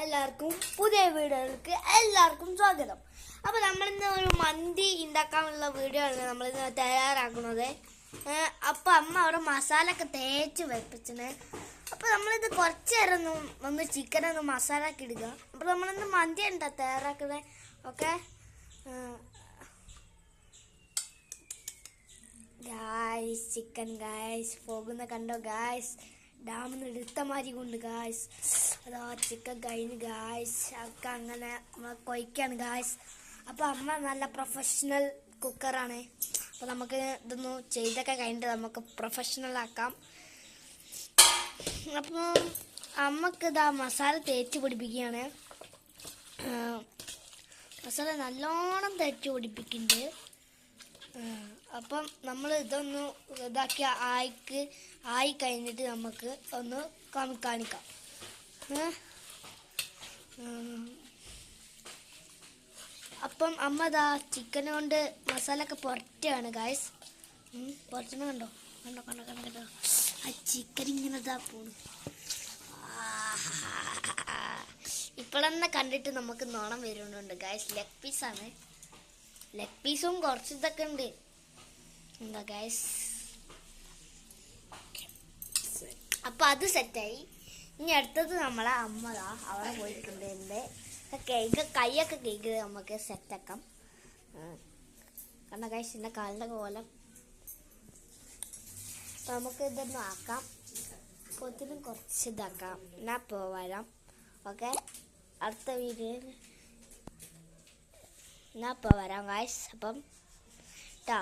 എല്ലാവർക്കും പുതിയ വീഡിയോയിലേക്ക് എല്ലാവർക്കും സ്വാഗതം. അപ്പോൾ നമ്മളിന്ന് ഒരു മന്തി ഉണ്ടാക്കാനുള്ള വീഡിയോ ആണ് നമ്മളിന്ന് തയ്യാറാക്കുന്നത്. അപ്പോൾ അമ്മ അവിടെ മസാല ഒക്കെ തേച്ച് വെപ്പിച്ചിന്. അപ്പോൾ നമ്മളിത് കുറച്ച് നേരം ഒന്ന് ചിക്കൻ ഒന്ന് മസാല ഒക്കെ ഇടുക. അപ്പോൾ നമ്മളിന്ന് മന്തി ഉണ്ടാ തയ്യാറാക്കുന്നത്. ഓക്കെ ഗായ്സ്, ചിക്കൻ ഗായ്സ് പോകുന്ന കണ്ടോ ഗായ്സ്, ഡാമിൽ നിന്ന് എടുത്ത മാതിരി കൊണ്ട് ഗായ്സ്. അതാ ചിക്കൻ കഴിഞ്ഞ് ഗായ്സ്, ഒക്കെ അങ്ങനെ കൊയ്ക്കാണ് ഗായ്സ്. അപ്പോൾ അമ്മ നല്ല പ്രൊഫഷണൽ കുക്കറാണ്. അപ്പോൾ നമുക്ക് ഇതൊന്ന് ചെയ്തൊക്കെ കഴിഞ്ഞിട്ട് നമുക്ക് പ്രൊഫഷണൽ ആക്കാം. അപ്പോൾ അമ്മക്ക് ഇതാ മസാല തേച്ച് പിടിപ്പിക്കുകയാണ്. മസാല നല്ലോണം തേച്ച് പിടിപ്പിക്കുന്നുണ്ട്. അപ്പം നമ്മൾ ഇതൊന്ന് ഇതാക്കി ആയി കഴിഞ്ഞിട്ട് നമുക്ക് ഒന്ന് കാണിക്കാം. അപ്പം അമ്മ ഇതാ ചിക്കൻ കൊണ്ട് മസാല ഒക്കെ പുരട്ടുകയാണ് ഗായ്സ്. പുരട്ടണ കണ്ടോ കണ്ടോ കണ്ടോ കണ്ടോ കണ്ടോ ആ ചിക്കൻ ഇങ്ങനെ ഇതാ പോണു. ഇപ്പോഴെന്നെ കണ്ടിട്ട് നമുക്ക് നോണം വരുന്നുണ്ട് ഗായ്സ്. ലെഗ് പീസാണ്. ലെഗ് പീസും കുറച്ച് ഇതൊക്കെ ഉണ്ട് എന്താ ഗായ്സ്. അപ്പം അത് സെറ്റായി. ഇനി അടുത്തത് നമ്മളെ അമ്മതാ അവിടെ പോയിട്ടുണ്ട്. എൻ്റെ കൈയൊക്കെ കേക്ക് നമുക്ക് സെറ്റാക്കാം. കണ്ട ഗായ്സ്, എൻ്റെ കാലിൻ്റെ കോലം. അപ്പം നമുക്ക് ഇതൊന്നും ആക്കാം. കൊത്തിനും കുറച്ച് ഇതാക്കാം. ഞാൻ ഇപ്പോൾ വരാം. ഓക്കെ, അടുത്ത വീഡിയോയിൽ ഞാൻ ഇപ്പോൾ വരാം ഗായ്സ്. അപ്പം ട്ടാ.